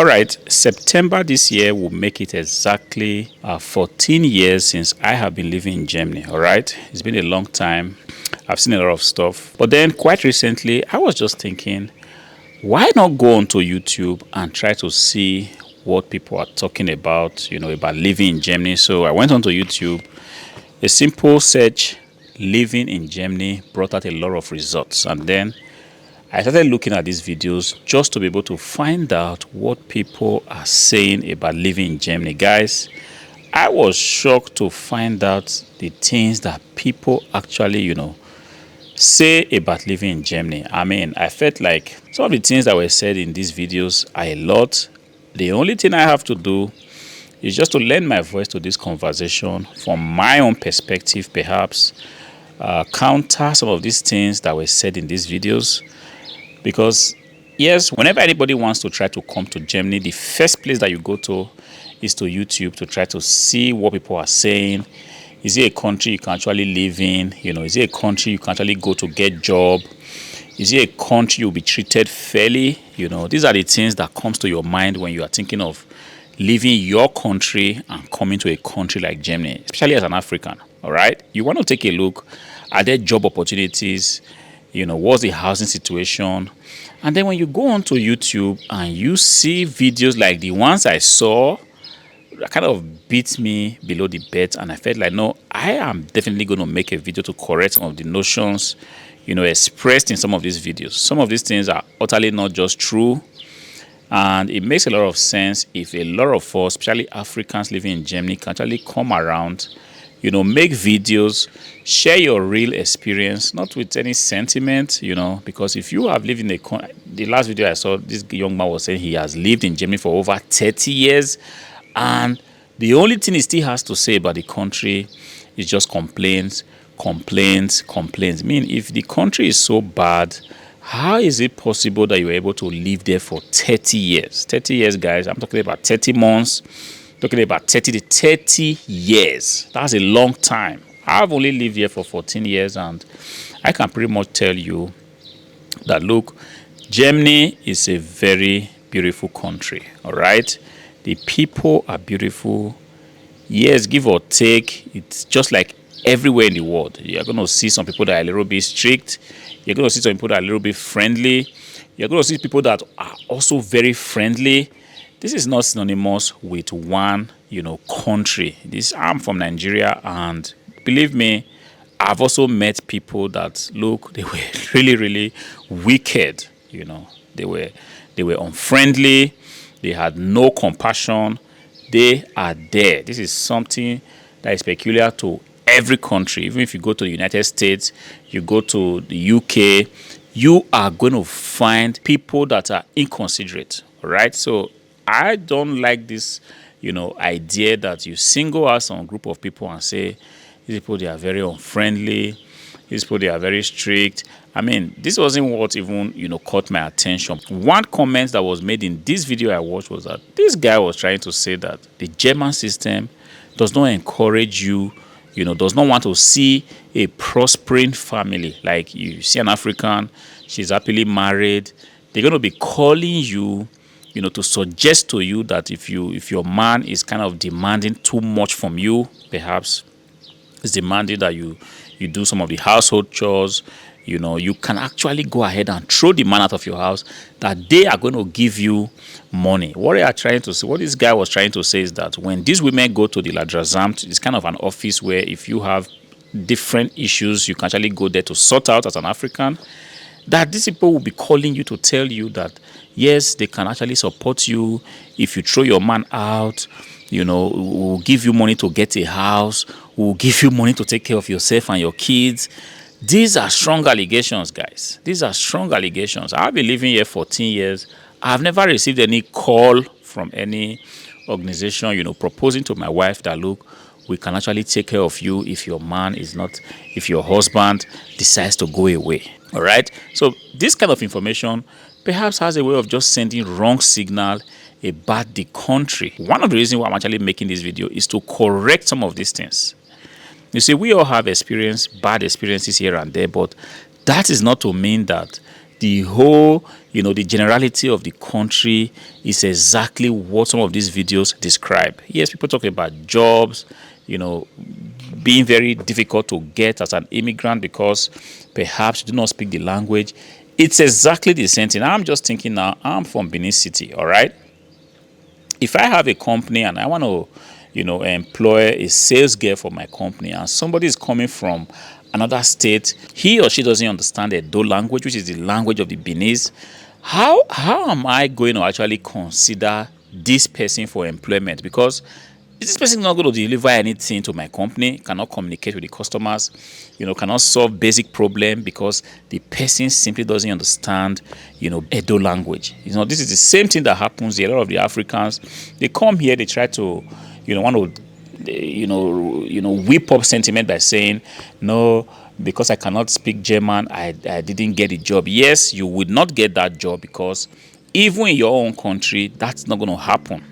All right, September this year will make it exactly 14 years since I have been living in Germany. All right, it's been a long time. I've seen a lot of stuff. But then quite recently, I was just thinking, why not go onto YouTube and try to see what people are talking about, about living in Germany. So I went onto YouTube. A simple search, living in Germany, brought out a lot of results. And then I started looking at these videos just to be able to find out what people are saying about living in Germany. Guys, I was shocked to find out the things that people actually, say about living in Germany. I mean, I felt like some of the things that were said in these videos are a lot. The only thing I have to do is just to lend my voice to this conversation from my own perspective, perhaps counter some of these things that were said in these videos. Because yes, whenever anybody wants to try to come to Germany, the first place that you go to is to YouTube to try to see what people are saying. Is it a country you can actually live in? Is it a country you can actually go to get job? Is it a country you'll be treated fairly? These are the things that comes to your mind when you are thinking of leaving your country and coming to a country like Germany, especially as an African. All right, you want to take a look. Are there job opportunities? What's the housing situation? And then when you go onto YouTube and you see videos like the ones I saw, that kind of beat me below the belt, and I felt like, no, I am definitely going to make a video to correct some of the notions, expressed in some of these videos. Some of these things are utterly not just true, and it makes a lot of sense if a lot of us, especially Africans living in Germany, can actually come around, make videos, share your real experience, not with any sentiment, because if you have lived in the last video I saw, this young man was saying he has lived in Germany for over 30 years, and the only thing he still has to say about the country is just complaints. I mean, if the country is so bad, how is it possible that you're able to live there for 30 years? 30 years, guys, I'm talking about 30 months, talking about 30 years. That's a long time. I've only lived here for 14 years, and I can pretty much tell you that, look, Germany is a very beautiful country, all right? The people are beautiful. Yes, give or take, it's just like everywhere in the world. You're going to see some people that are a little bit strict. You're going to see some people that are a little bit friendly. You're going to see people that are also very friendly. This is not synonymous with one, country. I'm from Nigeria, and believe me, I've also met people that, look, they were really, really wicked. They were unfriendly. They had no compassion. They are there. This is something that is peculiar to every country. Even if you go to the United States, you go to the UK, you are going to find people that are inconsiderate. All right. So I don't like this, idea that you single out some group of people and say, these people, they are very unfriendly. These people, they are very strict. I mean, this wasn't what even, caught my attention. One comment that was made in this video I watched was that this guy was trying to say that the German system does not encourage you, does not want to see a prospering family. Like you see an African, she's happily married. They're going to be calling you, to suggest to you that if your man is kind of demanding too much from you, perhaps is demanding that you do some of the household chores, you can actually go ahead and throw the man out of your house, that they are going to give you money. What this guy was trying to say is that when these women go to the Laderazamt, it's kind of an office where if you have different issues, you can actually go there to sort out as an African, that these people will be calling you to tell you that, yes, they can actually support you if you throw your man out. We'll give you money to get a house. We'll give you money to take care of yourself and your kids. These are strong allegations, guys. These are strong allegations. I've been living here 14 years. I've never received any call from any organization, proposing to my wife that, look, we can actually take care of you if your husband decides to go away. All right. So this kind of information perhaps has a way of just sending wrong signal about the country. One of the reasons why I'm actually making this video is to correct some of these things. You see, we all have bad experiences here and there, but that is not to mean that the whole, the generality of the country is exactly what some of these videos describe. Yes, people talk about jobs, being very difficult to get as an immigrant because perhaps you do not speak the language. It's exactly the same thing. I'm just thinking now, I'm from Benin City, all right? If I have a company and I want to, employ a sales girl for my company and somebody is coming from another state, he or she doesn't understand the Edo language, which is the language of the Beninese, how am I going to actually consider this person for employment? Because this person is not going to deliver anything to my company, cannot communicate with the customers, cannot solve basic problem because the person simply doesn't understand, Edo language. This is the same thing that happens here. A lot of the Africans, they come here, they try to, want to, whip up sentiment by saying, no, because I cannot speak German, I didn't get a job. Yes, you would not get that job because even in your own country, that's not going to happen.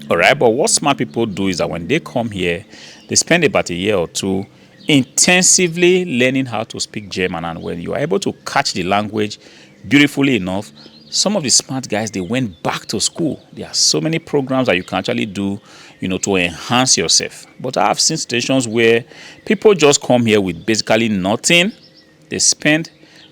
All right, but what smart people do is that when they come here, they spend about a year or two intensively learning how to speak German. And when you are able to catch the language beautifully enough, some of the smart guys, they went back to school. There are so many programs that you can actually do, to enhance yourself. But I have seen situations where people just come here with basically nothing. They spend,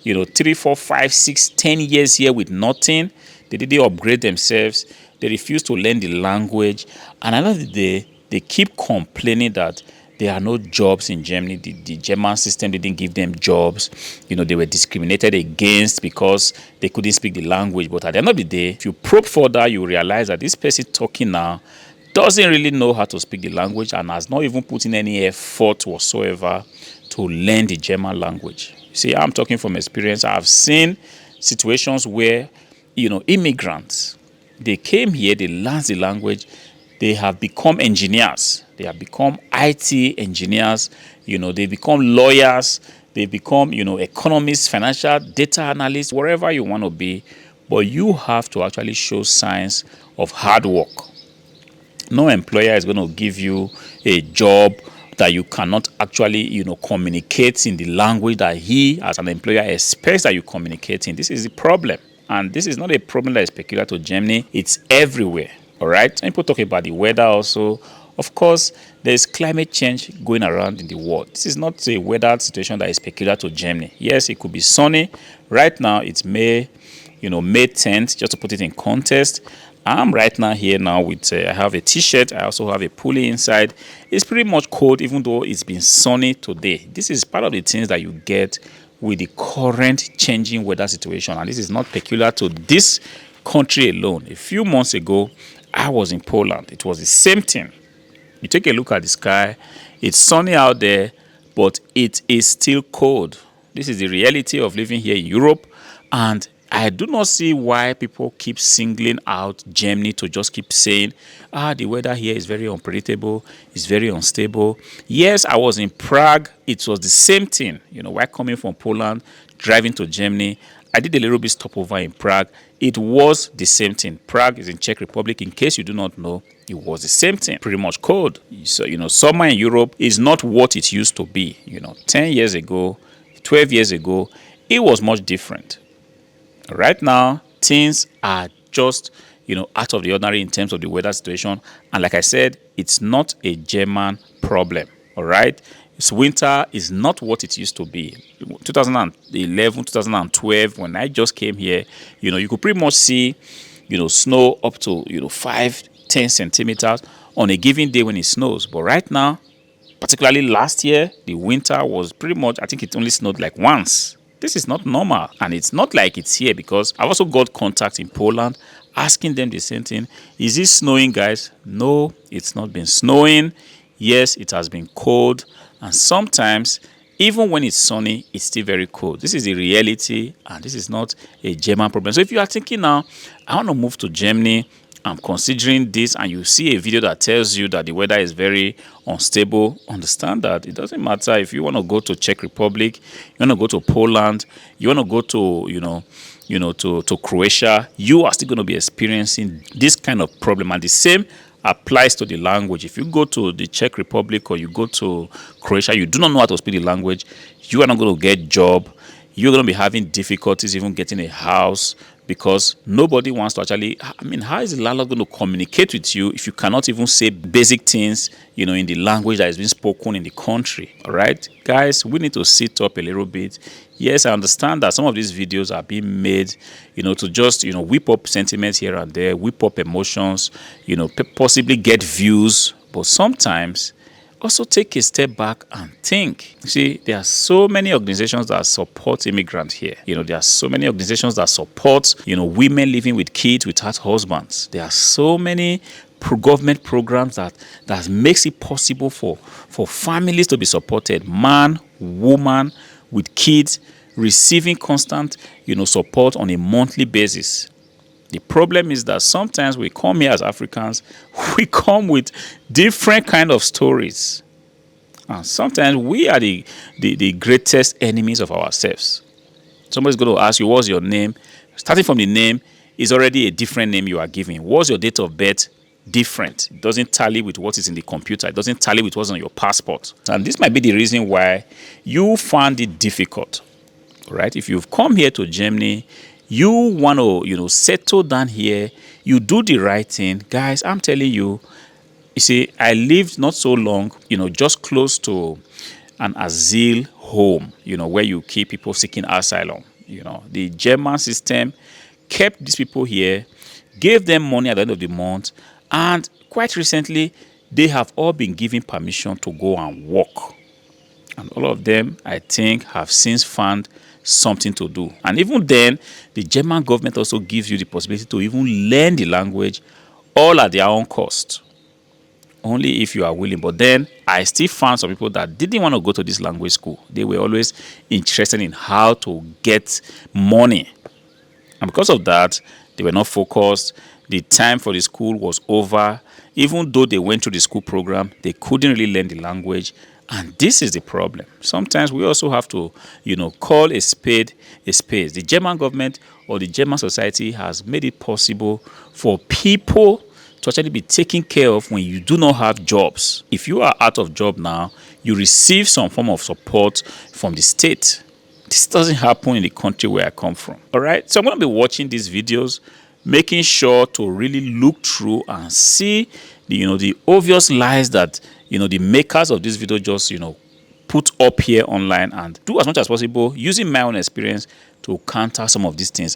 3, 4, 5, 6, 10 years here with nothing. They didn't upgrade themselves. They refuse to learn the language. And at the end of the day, they keep complaining that there are no jobs in Germany. The German system didn't give them jobs. They were discriminated against because they couldn't speak the language. But at the end of the day, if you probe further, you realize that this person talking now doesn't really know how to speak the language and has not even put in any effort whatsoever to learn the German language. You see, I'm talking from experience. I've seen situations where, immigrants, they came here, they learned the language, they have become engineers, they have become IT engineers, they become lawyers, they become, economists, financial data analysts, wherever you want to be. But you have to actually show signs of hard work. No employer is going to give you a job that you cannot actually, communicate in the language that he, as an employer, expects that you communicate in. This is the problem. And this is not a problem that is peculiar to Germany. It's everywhere. All right. And people talk about the weather also. Of course, there's climate change going around in the world. This is not a weather situation that is peculiar to Germany. Yes, it could be sunny. Right now, it's May 10th, just to put it in context. I'm right now here now with, I have a t-shirt. I also have a pulli inside. It's pretty much cold, even though it's been sunny today. This is part of the things that you get with the current changing weather situation. And this is not peculiar to this country alone. A few months ago, I was in Poland. It was the same thing. You take a look at the sky. It's sunny out there, but it is still cold. This is the reality of living here in Europe. And I do not see why people keep singling out Germany to just keep saying, the weather here is very unpredictable, it's very unstable. Yes, I was in Prague. It was the same thing. While coming from Poland, driving to Germany, I did a little bit stopover in Prague. It was the same thing. Prague is in Czech Republic. In case you do not know, it was the same thing. Pretty much cold. So, summer in Europe is not what it used to be. 10 years ago, 12 years ago, it was much different. Right now, things are just, out of the ordinary in terms of the weather situation. And like I said, it's not a German problem. All right. Winter is not what it used to be. 2011, 2012, when I just came here, you could pretty much see, snow up to, 5, 10 centimeters on a given day when it snows. But right now, particularly last year, the winter was pretty much, I think it only snowed like once. This is not normal, and it's not like it's here, because I've also got contact in Poland asking them the same thing. Is it snowing, guys? No, it's not been snowing. Yes, it has been cold, and sometimes even when it's sunny, it's still very cold. This is the reality, and this is not a German problem. So if you are thinking now, I want to move to Germany, I'm considering this, and you see a video that tells you that the weather is very unstable, understand that it doesn't matter if you want to go to Czech Republic, you want to go to Poland, you want to go to to Croatia, you are still going to be experiencing this kind of problem. And the same applies to the language. If you go to the Czech Republic or you go to Croatia, you do not know how to speak the language, you are not going to get job. you're going to be having difficulties even getting a house because nobody wants to actually, I mean, how is the landlord going to communicate with you if you cannot even say basic things, you know, in the language that is being spoken in the country? All right, guys, we need to sit up a little bit. Yes, I understand that some of these videos are being made, you know, to just, you know, whip up sentiments here and there, whip up emotions, you know, possibly get views. But sometimes also take a step back and think. You see, there are so many organizations that support immigrants here. You know, there are so many organizations that support, you know, women living with kids without husbands. There are so many government programs that makes it possible for families to be supported. Man, woman with kids receiving constant, you know, support on a monthly basis. The problem is that sometimes we come here as Africans, we come with different kind of stories. And sometimes we are the greatest enemies of ourselves. Somebody's going to ask you, what's your name? Starting from the name is already a different name you are giving. What's your date of birth? Different. It doesn't tally with what is in the computer. It doesn't tally with what's on your passport. And this might be the reason why you found it difficult, right? If you've come here to Germany, you want to, you know, settle down here, you do the right thing. Guys, I'm telling you, you see, I lived not so long, you know, just close to an asylum home, you know, where you keep people seeking asylum. You know, the German system kept these people here, gave them money at the end of the month, and quite recently, they have all been given permission to go and work. And all of them, I think, have since found something to do. And even then, the German government also gives you the possibility to even learn the language all at their own cost. Only if you are willing. But then I still found some people that didn't want to go to this language school. They were always interested in how to get money. And because of that, they were not focused. The time for the school was over. Even though they went through the school program, they couldn't really learn the language. And this is the problem. Sometimes we also have to, you know, call a spade a spade. The German government or the German society has made it possible for people to actually be taken care of when you do not have jobs. If you are out of job now, you receive some form of support from the state. This doesn't happen in the country where I come from. All right. So I'm going to be watching these videos, making sure to really look through and see the, you know, the obvious lies that, you know, the makers of this video just, you know, put up here online, and do as much as possible using my own experience to counter some of these things.